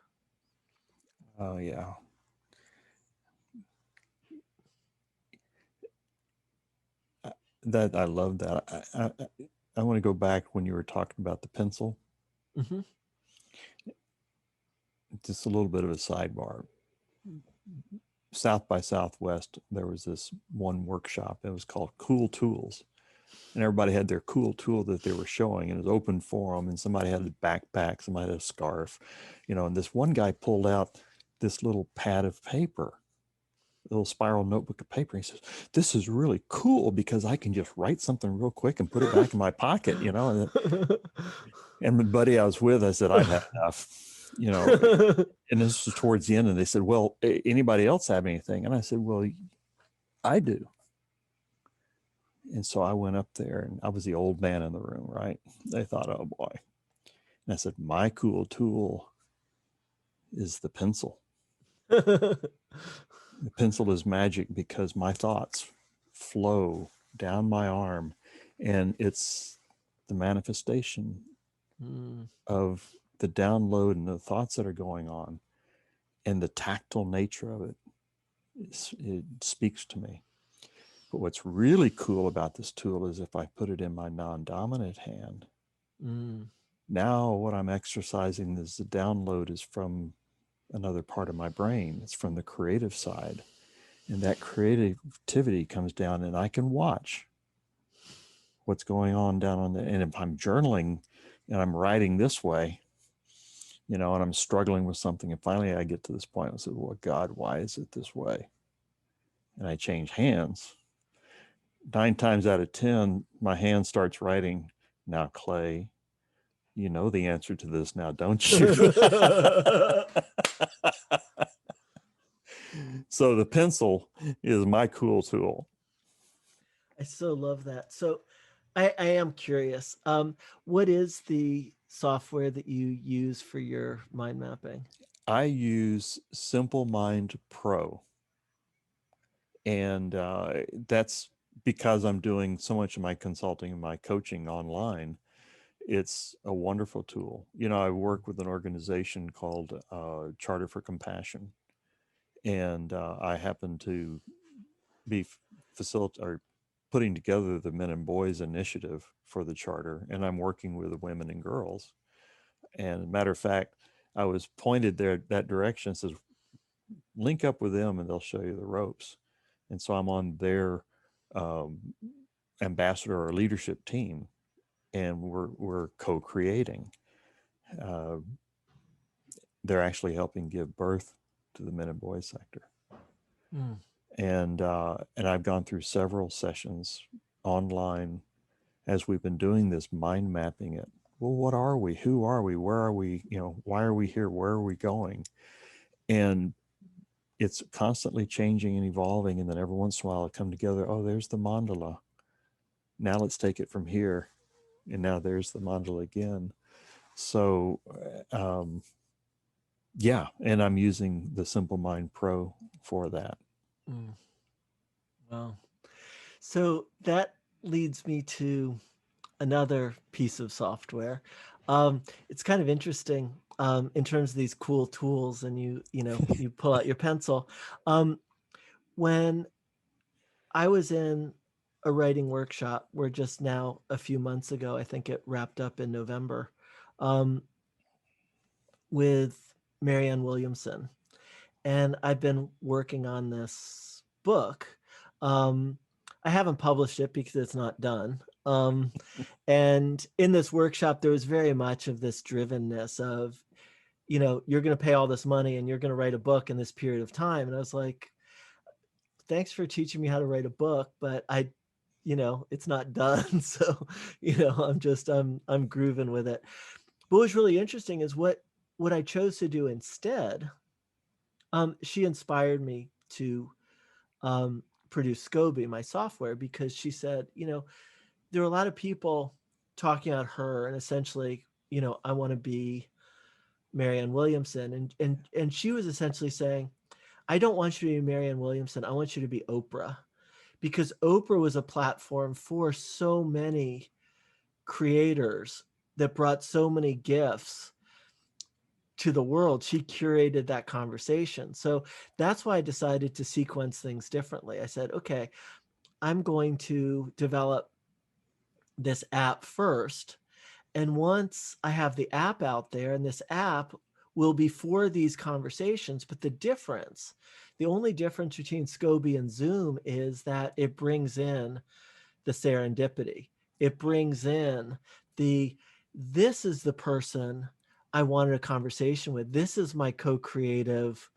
Oh yeah. I- That I love that. I want to go back when you were talking about the pencil. Mm-hmm. Just a little bit of a sidebar. South by Southwest, there was this one workshop. It was called Cool Tools, and everybody had their cool tool that they were showing, and it was open forum. And somebody had a backpack, somebody had a scarf, And this one guy pulled out this little pad of paper, a little spiral notebook of paper. He says, "This is really cool because I can just write something real quick and put it back in my pocket." And my buddy I was with, I said, "I've had enough." You know, and this was towards the end, and they said, "Well, anybody else have anything?" And I said, "Well, I do." And so I went up there, and I was the old man in the room, right? They thought, "Oh boy." And I said, "My cool tool is the pencil. The pencil is magic because my thoughts flow down my arm, and it's the manifestation Mm, of the download and the thoughts that are going on, and the tactile nature of it. It speaks to me. But what's really cool about this tool is if I put it in my non-dominant hand, mm, now what I'm exercising is the download is from another part of my brain. It's from the creative side. And that creativity comes down, and I can watch what's going on down on the, and if I'm journaling and I'm writing this way, and I'm struggling with something, and finally I get to this point, I say, "Well, God, why is it this way?" And I change hands. 9 times out of 10, my hand starts writing, "Now, Clay, you know the answer to this now, don't you?" mm. So the pencil is my cool tool. I so love that. So I am curious. What is the software that you use for your mind mapping? I use Simple Mind Pro, and that's because I'm doing so much of my consulting and my coaching online. It's a wonderful tool. I work with an organization called Charter for Compassion, and I happen to be facilitating or putting together the Men and Boys initiative for the charter, and I'm working with the women and girls. And matter of fact, I was pointed there that direction. Says link up with them, and they'll show you the ropes. And so I'm on their um, ambassador or leadership team, and we're co-creating. Uh, they're actually helping give birth to the Men and Boys sector. Mm, And I've gone through several sessions online as we've been doing this mind mapping it. Well, what are we? Who are we? Where are we? Why are we here? Where are we going? And it's constantly changing and evolving. And then every once in a while it come together. Oh, there's the mandala. Now let's take it from here. And now there's the mandala again. So, yeah. And I'm using the Simple Mind Pro for that. mm. Wow. So that leads me to another piece of software. It's kind of interesting in terms of these cool tools, and you pull out your pencil. Um, when I was in a writing workshop, where just now a few months ago, I think it wrapped up in November, um, with Marianne Williamson, and I've been working on this book. Um, I haven't published it because it's not done. And in this workshop, there was very much of this drivenness of, you're going to pay all this money and you're going to write a book in this period of time. And I was like, thanks for teaching me how to write a book, but it's not done. So, I'm grooving with it. But what was really interesting is what I chose to do instead. She inspired me to produce Scoby, my software, because she said, there are a lot of people talking about her and essentially, I want to be Marianne Williamson. And she was essentially saying, I don't want you to be Marianne Williamson. I want you to be Oprah, because Oprah was a platform for so many creators that brought so many gifts to the world. She curated that conversation. So that's why I decided to sequence things differently. I said, okay, I'm going to develop this app first. And once I have the app out there, and this app will be for these conversations, but the only difference between Scoby and Zoom is that it brings in the serendipity. It brings in the, this is the person I wanted a conversation with. This is my co-creative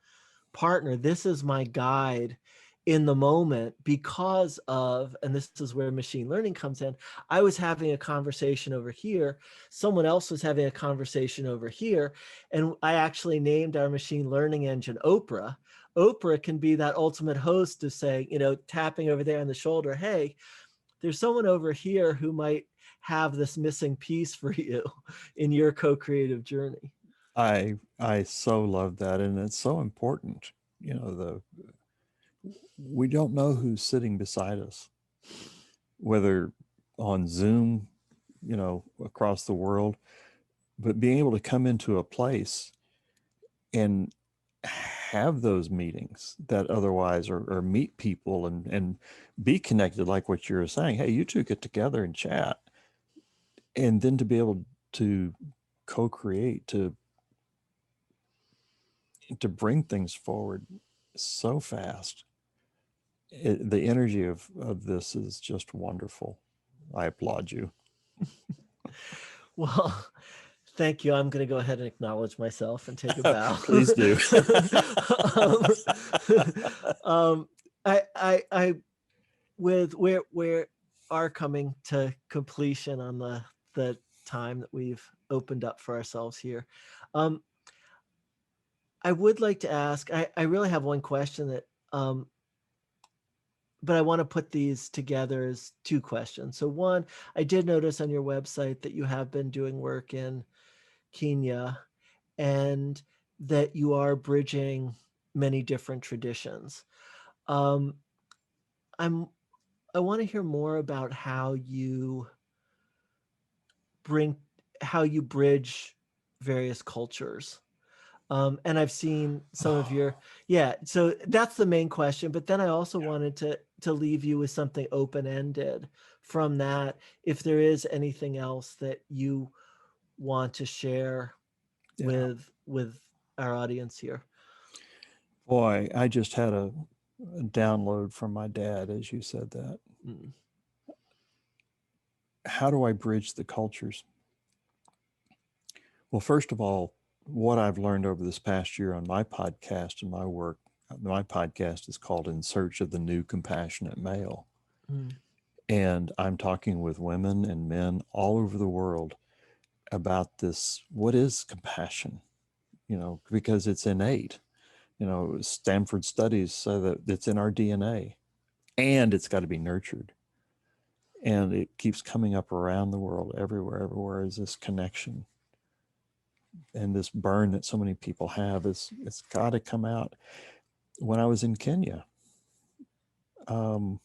partner. This is my guide in the moment because of, and this is where machine learning comes in. I was having a conversation over here. Someone else was having a conversation over here. And I actually named our machine learning engine Oprah. Oprah can be that ultimate host to say, tapping over there on the shoulder, hey, there's someone over here who might have this missing piece for you in your co-creative journey. I so love that, and it's so important. You know, the we don't know who's sitting beside us, whether on Zoom, across the world, but being able to come into a place and have those meetings that otherwise, or meet people and be connected, like what you were saying. Hey, you two get together and chat, and then to be able to co-create, to bring things forward so fast. The energy of this is just wonderful. I applaud you. Well, thank you. I'm going to go ahead and acknowledge myself and take a bow. Please do. um, I with where are coming to completion on the time that we've opened up for ourselves here. Um, I would like to ask. I really have one question that, but I want to put these together as two questions. So one, I did notice on your website that you have been doing work in Kenya, and that you are bridging many different traditions. Um, I'm I want to hear more about bring how you bridge various cultures. And I've seen some of your, yeah. So that's the main question. But then I also wanted to leave you with something open ended from that. If there is anything else that you want to share Yeah. with our audience here. Boy, I just had a download from my dad as you said that. Mm. How do I bridge the cultures? Well, first of all, what I've learned over this past year on my podcast and my podcast is called In Search of the New Compassionate Male. Mm. And I'm talking with women and men all over the world about this. What is compassion? Because it's innate. Stanford studies say that it's in our DNA, and it's got to be nurtured. And it keeps coming up around the world, everywhere is this connection. And this burn that so many people have it's got to come out. When I was in Kenya, um,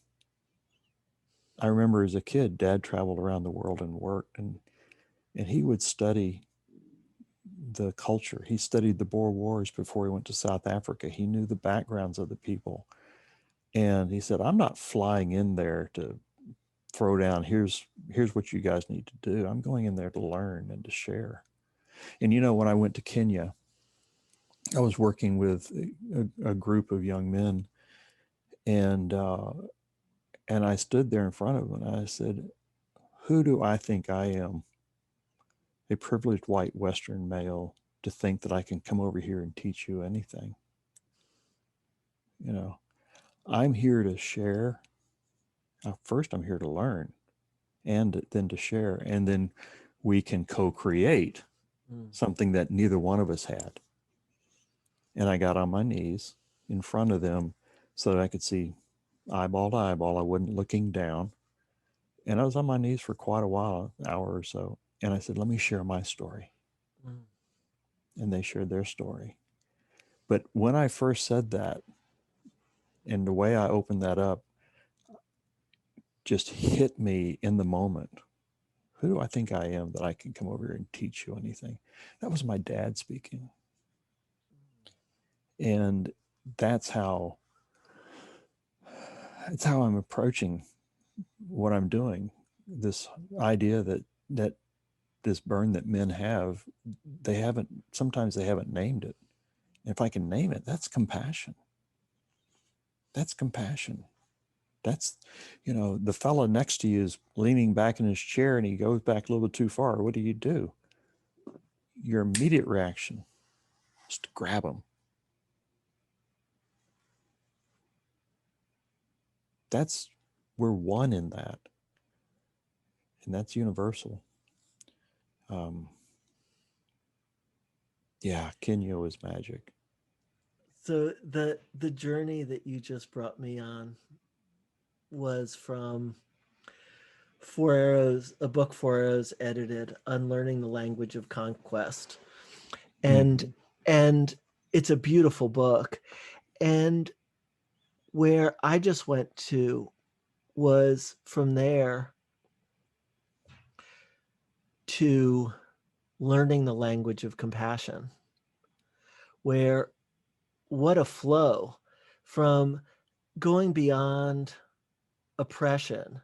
I remember as a kid, Dad traveled around the world and worked, and he would study the culture. He studied the Boer Wars before he went to South Africa. He knew the backgrounds of the people, and he said, "I'm not flying in there to throw down. Here's what you guys need to do. I'm going in there to learn and to share." And when I went to Kenya, I was working with a group of young men, and I stood there in front of them and I said, "Who do I think I am, a privileged white Western male, to think that I can come over here and teach you anything? You know, I'm here to share. First, I'm here to learn, and then to share, and then we can co-create Mm, something that neither one of us had." And I got on my knees in front of them so that I could see eyeball to eyeball. I wasn't looking down. And I was on my knees for quite a while, an hour or so. And I said, "Let me share my story." mm, And they shared their story. But when I first said that, and the way I opened that up just hit me in the moment. Who do I think I am that I can come over here and teach you anything? That was my dad speaking. And that's how that's how I'm approaching what I'm doing. This idea that this burn that men have, they haven't, sometimes they haven't named it. And if I can name it, that's compassion. That's compassion. That's, the fellow next to you is leaning back in his chair and he goes back a little bit too far. What do? Your immediate reaction is to grab him. That's, we're one in that. And that's universal. Um, yeah, Kenya was magic. so the journey that you just brought me on was from Four Arrows, a book Four Arrows edited, Unlearning the Language of Conquest. And Mm-hmm. and it's a beautiful book. And where I just went to was from there to learning the language of compassion, where what a flow from going beyond oppression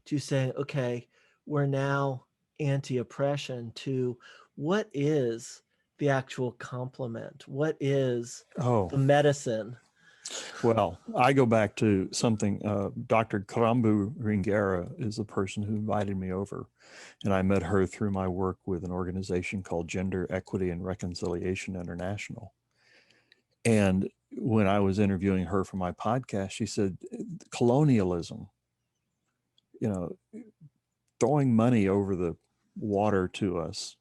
to saying, okay, we're now anti oppression, to what is the actual complement? What is Oh, the medicine? well, I go back to something. Dr. Karambu Ringera is the person who invited me over, and I met her through my work with an organization called Gender Equity and Reconciliation International. And when I was interviewing her for my podcast, she said, colonialism, you know, throwing money over the water to us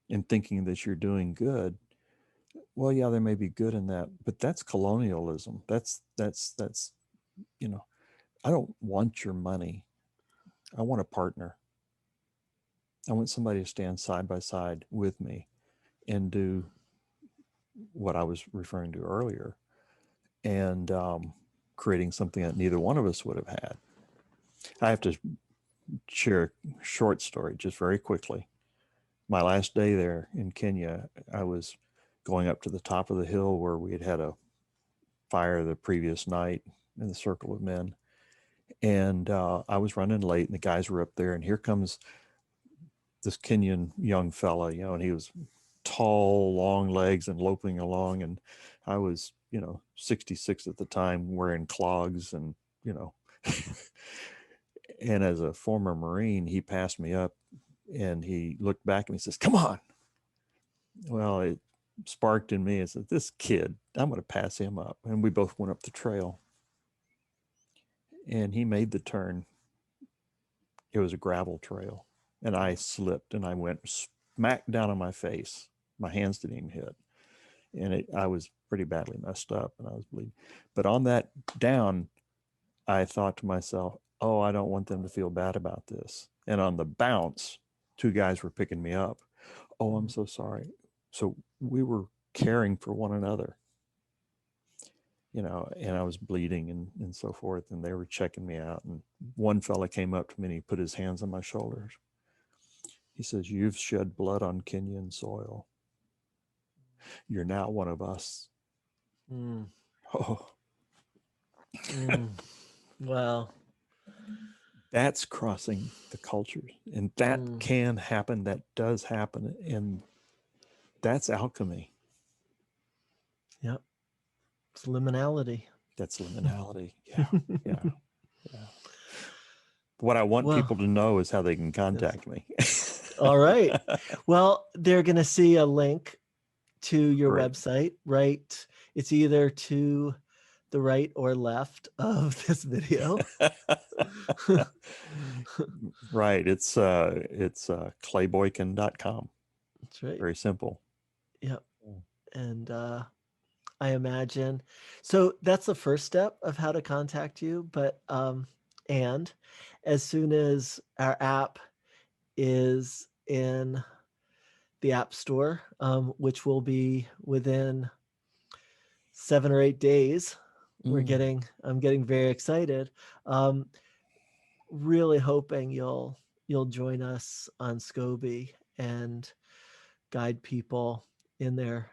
and thinking that you're doing good. Well, yeah, there may be good in that, but that's colonialism. That's you know, I don't want your money. I want a partner. I want somebody to stand side by side with me and do what I was referring to earlier, and creating something that neither one of us would have had. I have to share a short story just very quickly. My last day there in Kenya, I was going up to the top of the hill where we had had a fire the previous night in the circle of men. And I was running late, and the guys were up there. And here comes this Kenyan young fella, and he was tall, long legs, and loping along. And I was, 66 at the time, wearing clogs, and you know, and as a former Marine, he passed me up, and he looked back at me and says, "Come on." Well, it sparked in me. I said, "This kid, I'm going to pass him up." And we both went up the trail, and he made the turn. It was a gravel trail, and I slipped and I went smack down on my face. My hands didn't even hit, and I was pretty badly messed up, and I was bleeding. But on that down, I thought to myself, "Oh, I don't want them to feel bad about this." And on the bounce, two guys were picking me up. "Oh, I'm Mm. so sorry." So we were caring for one another, and I was bleeding and so forth, and they were checking me out. And one fella came up to me and he put his hands on my shoulders. He says, "You've shed blood on Kenyan soil. You're now one of us." Mm, Oh, mm. Well, that's crossing the cultures. And that mm, can happen. That does happen. And that's alchemy. It's liminality. That's liminality. Yeah. Yeah. Yeah. What I want Well, people to know is how they can yes. contact me. All right. Well, they're going to see a link to your Great. website, right? It's either to the right or left of this video. Right. It's clayboykin.com. That's right. Very simple. Yep. And I imagine so that's the first step of how to contact you. But and as soon as our app is in the App Store, which will be within 7 or 8 days, Mm. I'm getting very excited. Um, really hoping you'll join us on Scoby and guide people in their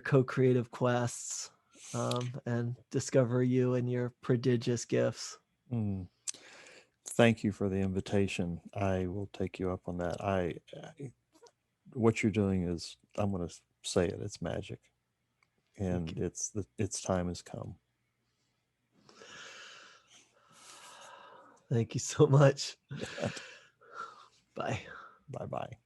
co-creative quests, and discover you and your prodigious gifts. Mm. Thank you for the invitation. I will take you up on that. What you're doing is, I'm going to say it, it's magic, Thank and you. its time has come. Thank you so much. Yeah. Bye. Bye bye.